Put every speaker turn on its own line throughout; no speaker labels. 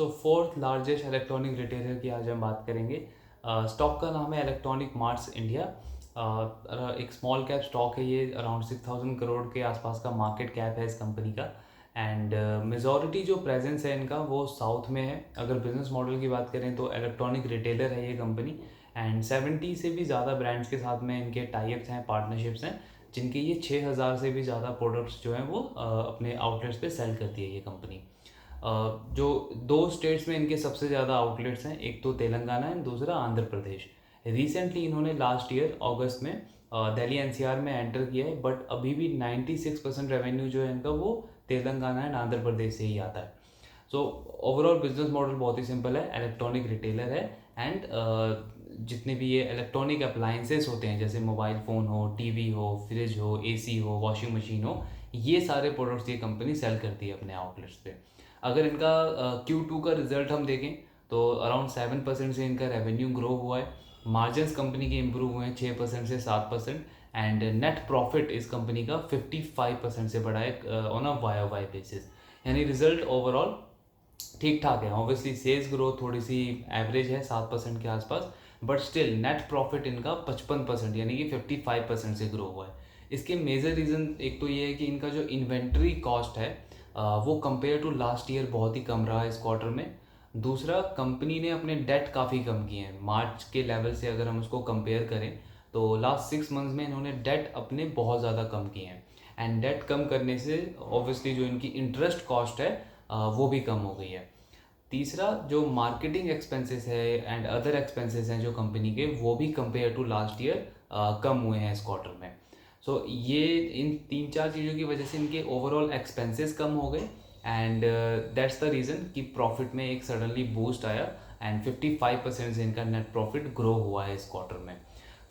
सो fourth largest electronic retailer की आज हम बात करेंगे। स्टॉक का नाम है इलेक्ट्रॉनिक मार्ट्स इंडिया। एक स्मॉल कैप स्टॉक है ये, अराउंड 6,000 करोड़ के आसपास का मार्केट कैप है इस कंपनी का। एंड मेजॉरिटी जो प्रेजेंस है इनका वो साउथ में है। अगर बिजनेस मॉडल की बात करें तो इलेक्ट्रॉनिक रिटेलर है ये कंपनी। एंड 70 से भी ज़्यादा ब्रांड्स के साथ में इनके टाइप्स हैं, पार्टनरशिप्स हैं, जिनके ये 6,000 से भी ज़्यादा प्रोडक्ट्स जो हैं वो अपने आउटलेट्स पे सेल करती है ये कंपनी। जो दो स्टेट्स में इनके सबसे ज़्यादा आउटलेट्स हैं, एक तो तेलंगाना है, दूसरा आंध्र प्रदेश। रिसेंटली इन्होंने लास्ट ईयर अगस्त में दिल्ली एनसीआर में एंटर किया है, बट अभी भी 96% रेवेन्यू जो है इनका वो तेलंगाना एंड आंध्र प्रदेश से ही आता है। सो ओवरऑल बिजनेस मॉडल बहुत ही सिंपल है, इलेक्ट्रॉनिक रिटेलर है। एंड जितने भी ये इलेक्ट्रॉनिक अप्लाइंसेस होते हैं, जैसे मोबाइल फ़ोन हो, टीवी हो, फ्रिज हो, एसी हो, वॉशिंग मशीन हो, ये सारे प्रोडक्ट्स ये कंपनी सेल करती है अपने आउटलेट्स पे। अगर इनका Q2 का रिजल्ट हम देखें तो अराउंड 7% से इनका रेवेन्यू ग्रो हुआ है। मार्जिन्स कंपनी के इम्प्रूव हुए हैं 6% से 7%। एंड नेट प्रॉफिट इस कंपनी का 55% से बढ़ा है ऑन अ YoY बेसिस। यानी रिजल्ट ओवरऑल ठीक ठाक है। ऑब्वियसली सेल्स ग्रोथ थोड़ी सी एवरेज है 7% के आसपास, बट स्टिल नेट प्रॉफिट इनका 55% यानी कि 55% से ग्रो हुआ है। इसके मेजर रीज़न एक तो ये है कि इनका जो इन्वेंट्री कॉस्ट है वो कंपेयर टू लास्ट ईयर बहुत ही कम रहा है इस क्वार्टर में। दूसरा, कंपनी ने अपने डेट काफ़ी कम किए हैं मार्च के लेवल से। अगर हम उसको कंपेयर करें तो लास्ट 6 मंथ्स में इन्होंने डेट अपने बहुत ज़्यादा कम किए हैं। एंड डेट कम करने से ऑब्वियसली जो इनकी इंटरेस्ट कॉस्ट है वो भी कम हो गई है। तीसरा, जो मार्केटिंग एक्सपेंसेस है एंड अदर एक्सपेंसेस हैं जो कंपनी के, वो भी कंपेयर टू लास्ट ईयर कम हुए हैं इस क्वार्टर में। सो ये इन तीन चार चीज़ों की वजह से इनके ओवरऑल एक्सपेंसेस कम हो गए। एंड दैट्स द रीज़न कि प्रॉफिट में एक सडनली बूस्ट आया। एंड 55% से इनका नेट प्रॉफिट ग्रो हुआ है इस क्वार्टर में।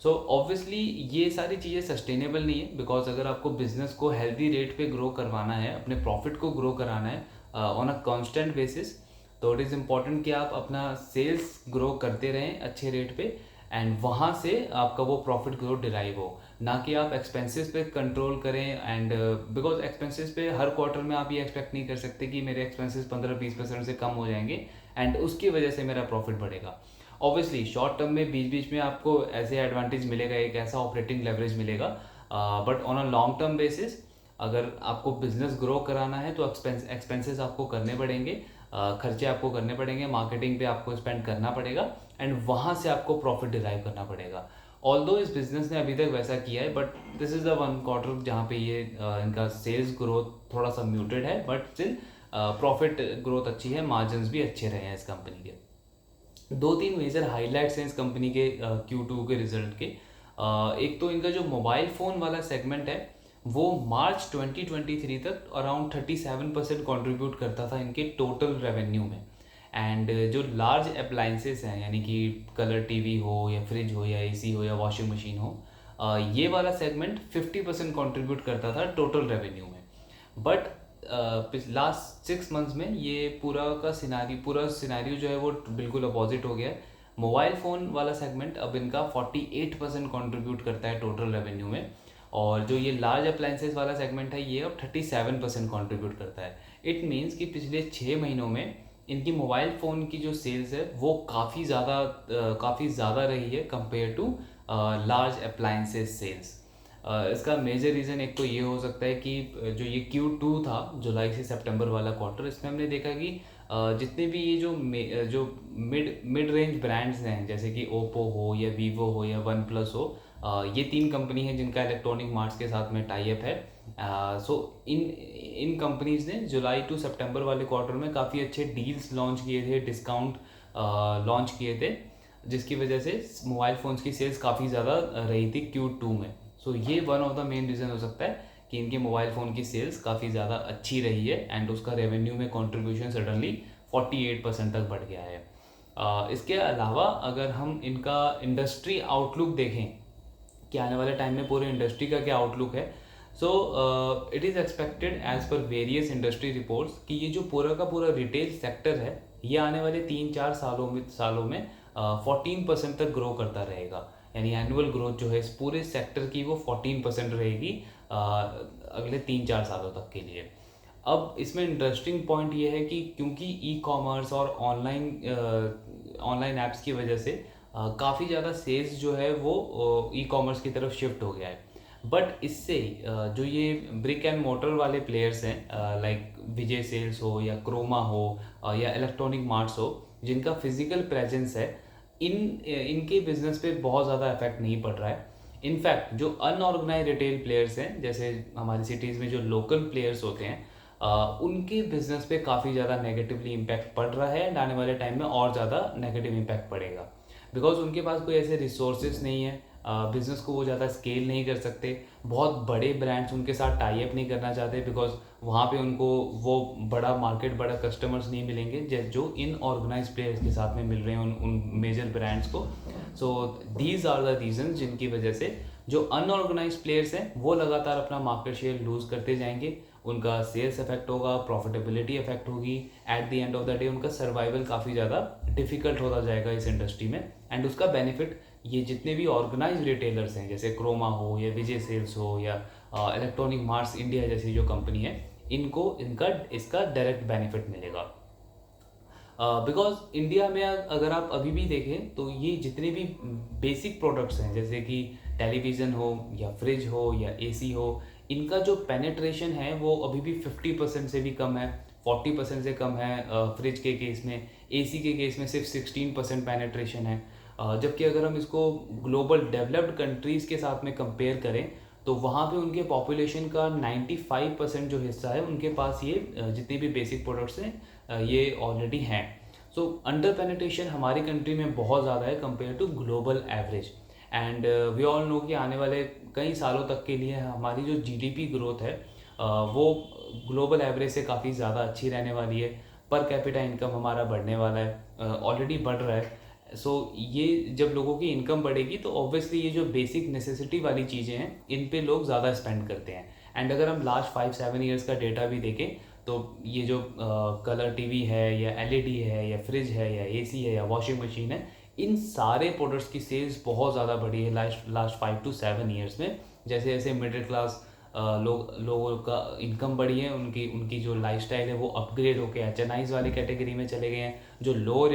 सो ऑब्वियसली ये सारी चीज़ें सस्टेनेबल नहीं है, बिकॉज अगर आपको बिजनेस को हेल्दी रेट पे ग्रो करवाना है, अपने प्रॉफिट को ग्रो कराना है ऑन अ कॉन्स्टेंट बेसिस, तो इट इज़ इम्पॉर्टेंट कि आप अपना सेल्स ग्रो करते रहें अच्छे रेट पे। एंड वहाँ से आपका वो प्रॉफिट ग्रोथ डिराइव हो, ना कि आप एक्सपेंसेस पे कंट्रोल करें। एंड बिकॉज एक्सपेंसेस पे हर क्वार्टर में आप ये एक्सपेक्ट नहीं कर सकते कि मेरे एक्सपेंसेस 15-20% से कम हो जाएंगे एंड उसकी वजह से मेरा प्रॉफिट बढ़ेगा। ऑब्वियसली शॉर्ट टर्म में बीच बीच में आपको ऐसे एडवांटेज मिलेगा, एक ऐसा ऑपरेटिंग लेवरेज मिलेगा, but on a long term basis अगर आपको बिजनेस ग्रो कराना है तो एक्सपेंसेस आपको करने पड़ेंगे, खर्चे आपको करने पड़ेंगे, मार्केटिंग पे आपको स्पेंड करना पड़ेगा एंड वहाँ से आपको प्रॉफिट डिराइव करना पड़ेगा। ऑल्दो इस बिजनेस ने अभी तक वैसा किया है, but this is the one quarter जहाँ पे ये इनका सेल्स ग्रोथ थोड़ा सा म्यूटेड है, बट स्टिल प्रॉफिट ग्रोथ अच्छी है, मार्जिन्स भी अच्छे रहे हैं इस कंपनी के। दो तीन मेजर हाइलाइट्स हैं इस कंपनी के Q2 के रिजल्ट के। एक तो इनका जो मोबाइल फ़ोन वाला सेगमेंट है वो मार्च 2023 तक अराउंड 37% कॉन्ट्रीब्यूट करता था इनके टोटल रेवेन्यू में। एंड जो लार्ज अप्लाइंसेस हैं, यानी कि कलर टीवी हो या फ्रिज हो या एसी हो या वॉशिंग मशीन हो, ये वाला सेगमेंट 50% कॉन्ट्रीब्यूट करता था टोटल रेवेन्यू में। बट लास्ट 6 मंथ्स में ये पूरा सिनारियो जो है वो बिल्कुल अपोजिट हो गया है। मोबाइल फ़ोन वाला सेगमेंट अब इनका 48% कॉन्ट्रीब्यूट करता है टोटल रेवेन्यू में, और जो ये लार्ज अप्लाइंसेस वाला सेगमेंट है ये अब 37% कॉन्ट्रीब्यूट करता है। इट मीन्स कि पिछले 6 महीनों में इनकी मोबाइल फ़ोन की जो सेल्स है वो काफ़ी ज़्यादा रही है compare to large appliances sales. इसका मेजर रीज़न एक तो ये हो सकता है कि जो ये Q2 था, जुलाई से सितंबर वाला क्वार्टर, इसमें हमने देखा कि जितने भी ये जो मिड मिड रेंज ब्रांड्स हैं, जैसे कि ओप्पो हो या वीवो हो या वन प्लस हो, ये तीन कंपनी है जिनका इलेक्ट्रॉनिक मार्ट्स के साथ में टाई अप है। सो इन इन कंपनीज ने जुलाई टू सितंबर वाले क्वार्टर में काफ़ी अच्छे डील्स लॉन्च किए थे, डिस्काउंट लॉन्च किए थे, जिसकी वजह से मोबाइल फ़ोन्स की सेल्स काफ़ी ज़्यादा रही थी Q2 में। सो ये one of the main reason हो सकता है कि इनके मोबाइल फ़ोन की सेल्स काफ़ी ज़्यादा अच्छी रही है एंड उसका रेवेन्यू में कंट्रीब्यूशन सडनली 48% तक बढ़ गया है। इसके अलावा अगर हम इनका इंडस्ट्री आउटलुक देखें कि आने वाले टाइम में पूरे इंडस्ट्री का क्या आउटलुक है, so it is expected as per various industry reports कि ये जो पूरा का पूरा रिटेल सेक्टर है ये आने वाले 3-4 सालों में 14% तक ग्रो करता रहेगा। यानी एनुअल ग्रोथ जो है इस पूरे सेक्टर की वो 14% रहेगी अगले 3-4 सालों तक के लिए। अब इसमें इंटरेस्टिंग पॉइंट ये है कि क्योंकि ई कॉमर्स और ऑनलाइन ऐप्स की वजह से काफ़ी ज़्यादा सेल्स जो है वो ई कॉमर्स की तरफ शिफ्ट हो गया है। बट इससे जो ये ब्रिक एंड मोटर वाले प्लेयर्स हैं, लाइक विजय सेल्स हो या क्रोमा हो या इलेक्ट्रॉनिक मार्ट्स हो, जिनका फिजिकल प्रेजेंस है, इनके बिजनेस पे बहुत ज़्यादा इफेक्ट नहीं पड़ रहा है। इनफैक्ट जो अनऑर्गेनाइज रिटेल प्लेयर्स हैं, जैसे हमारी सिटीज़ में जो लोकल प्लेयर्स होते हैं, उनके बिजनेस पे काफ़ी ज़्यादा नेगेटिवली इम्पैक्ट पड़ रहा है एंड आने वाले टाइम में और ज़्यादा नेगेटिव इम्पैक्ट पड़ेगा। बिकॉज उनके पास कोई ऐसे रिसोर्सेज नहीं है, बिजनेस को वो ज़्यादा स्केल नहीं कर सकते, बहुत बड़े ब्रांड्स उनके साथ टाई अप नहीं करना चाहते, बिकॉज वहाँ पे उनको वो बड़ा मार्केट, बड़ा कस्टमर्स नहीं मिलेंगे जो इन ऑर्गेनाइज प्लेयर्स के साथ में मिल रहे हैं उन मेजर ब्रांड्स को। So these are the reason जिनकी वजह से जो अनऑर्गेनाइज प्लेयर्स हैं वो लगातार अपना मार्केट शेयर लूज करते जाएंगे, उनका सेल्स इफेक्ट होगा, प्रॉफिटेबिलिटी इफेक्ट होगी, at the end of the day उनका सर्वाइवल काफ़ी ज़्यादा डिफिकल्ट होता जाएगा इस इंडस्ट्री में। एंड उसका बेनिफिट ये जितने भी ऑर्गेनाइज रिटेलर्स हैं, जैसे क्रोमा हो या विजय सेल्स हो या इलेक्ट्रॉनिक मार्ट्स इंडिया जैसी जो कंपनी है, इनको इसका डायरेक्ट बेनिफिट मिलेगा। बिकॉज इंडिया में अगर आप अभी भी देखें तो ये जितने भी बेसिक प्रोडक्ट्स हैं, जैसे कि टेलीविज़न हो या फ्रिज हो या एसी हो, इनका जो पेनेट्रेशन है वो अभी भी 50% से भी कम है, 40% से कम है फ्रिज के केस में। एसी के केस में सिर्फ 16% पेनेट्रेशन है। जबकि अगर हम इसको ग्लोबल डेवलप्ड कंट्रीज़ के साथ में कंपेयर करें तो वहाँ पे उनके पॉपुलेशन का 95% जो हिस्सा है उनके पास ये जितने भी बेसिक प्रोडक्ट्स हैं ये ऑलरेडी हैं। सो अंडर पेनिट्रेशन हमारी कंट्री में बहुत ज़्यादा है compare to global average. And we all know कि आने वाले कई सालों तक के लिए हमारी जो जीडीपी ग्रोथ है वो ग्लोबल एवरेज से काफ़ी ज़्यादा अच्छी रहने वाली है। पर कैपिटा इनकम हमारा बढ़ने वाला है, ऑलरेडी बढ़ रहा है। सो ये जब लोगों की इनकम बढ़ेगी तो ऑब्वियसली ये जो बेसिक नेसेसिटी वाली चीज़ें हैं इन पे लोग ज़्यादा स्पेंड करते हैं। एंड अगर हम लास्ट 5-7 ईयर्स का डेटा भी देखें तो ये जो कलर टीवी है या एलईडी है या फ्रिज है या एसी है या वॉशिंग मशीन है, इन सारे प्रोडक्ट्स की सेल्स बहुत ज़्यादा बढ़ी है लास्ट 5 to 7 ईयर्स में। जैसे जैसे मिडिल क्लास लोगों का इनकम बढ़ी है, उनकी उनकी जो लाइफस्टाइल है वो अपग्रेड होकर एचएनआईज वाली कैटेगरी में चले गए हैं। जो लोअर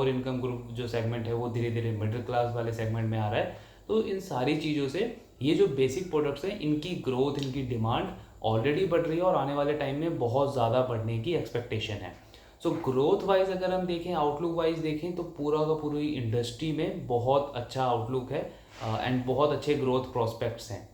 इनकम ग्रुप जो सेगमेंट है वो धीरे धीरे मिडिल क्लास वाले सेगमेंट में आ रहा है। तो इन सारी चीज़ों से ये जो बेसिक प्रोडक्ट्स हैं इनकी ग्रोथ, इनकी डिमांड ऑलरेडी बढ़ रही है और आने वाले टाइम में बहुत ज़्यादा बढ़ने की एक्सपेक्टेशन है। सो ग्रोथ वाइज अगर हम देखें, आउटलुक वाइज देखें तो पूरा का पूरी इंडस्ट्री में बहुत अच्छा आउटलुक है एंड बहुत अच्छे ग्रोथ प्रोस्पेक्ट्स हैं।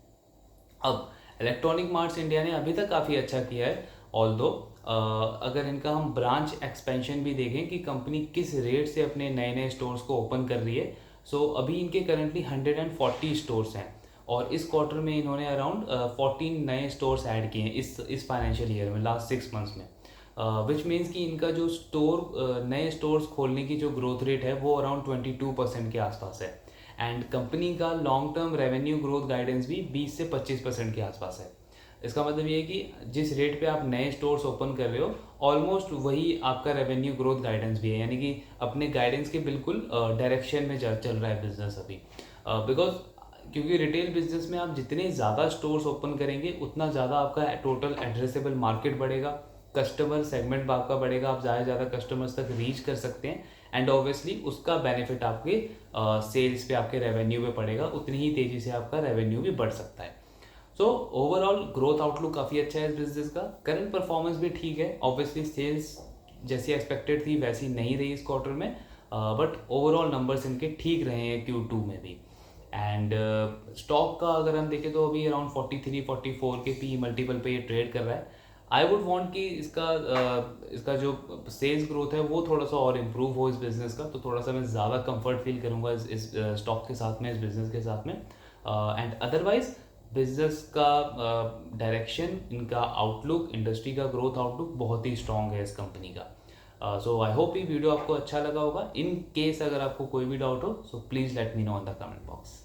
अब इलेक्ट्रॉनिक मार्ट्स इंडिया ने अभी तक काफ़ी अच्छा किया है, ऑल्दो अगर इनका हम ब्रांच एक्सपेंशन भी देखें कि कंपनी किस रेट से अपने नए नए स्टोर्स को ओपन कर रही है। सो अभी इनके करंटली 140 स्टोर्स हैं और इस क्वार्टर में इन्होंने अराउंड 14 नए स्टोर्स ऐड किए हैं इस फाइनेंशियल ईयर में, लास्ट 6 मंथ्स में। विच मीन्स कि इनका जो नए स्टोर्स खोलने की जो ग्रोथ रेट है वो अराउंड 22% के आसपास है। एंड कंपनी का long term revenue growth guidance भी 20 से 25% के आसपास है। इसका मतलब ये है कि जिस रेट पे आप नए स्टोर्स ओपन कर रहे हो ऑलमोस्ट वही आपका रेवेन्यू ग्रोथ गाइडेंस भी है, यानी कि अपने गाइडेंस के बिल्कुल डायरेक्शन में चल रहा है बिजनेस अभी। बिकॉज क्योंकि रिटेल बिजनेस में आप जितने ज़्यादा स्टोर्स ओपन करेंगे उतना ज़्यादा आपका टोटल एड्रेसेबल मार्केट बढ़ेगा, कस्टमर सेगमेंट आपका बढ़ेगा, आप ज़्यादा से ज़्यादा कस्टमर्स तक रीच कर सकते हैं एंड ऑब्वियसली उसका बेनिफिट आपके सेल्स पे, आपके रेवेन्यू पे पड़ेगा, उतनी ही तेज़ी से आपका रेवेन्यू भी बढ़ सकता है। सो ओवरऑल ग्रोथ आउटलुक काफ़ी अच्छा है इस बिजनेस का। करंट परफॉर्मेंस भी ठीक है, ऑब्वियसली सेल्स जैसी एक्सपेक्टेड थी वैसी नहीं रही इस क्वार्टर में, बट ओवरऑल नंबर्स इनके ठीक रहे हैं Q2 में भी। एंड स्टॉक का अगर हम देखें तो अभी अराउंड 43-44 के पी मल्टीपल पे ये ट्रेड कर रहा है। आई वुड वांट कि इसका जो सेल्स ग्रोथ है वो थोड़ा सा और इम्प्रूव हो इस बिज़नेस का, तो थोड़ा सा मैं ज़्यादा कंफर्ट फील करूँगा इस स्टॉक के साथ में, इस बिज़नेस के साथ में। एंड अदरवाइज बिजनेस का डायरेक्शन, इनका आउटलुक, इंडस्ट्री का ग्रोथ आउटलुक बहुत ही स्ट्रॉन्ग है इस कंपनी का। सो आई होप ये वीडियो आपको अच्छा लगा होगा। इन केस अगर आपको कोई भी डाउट हो so please let me know in the comment box.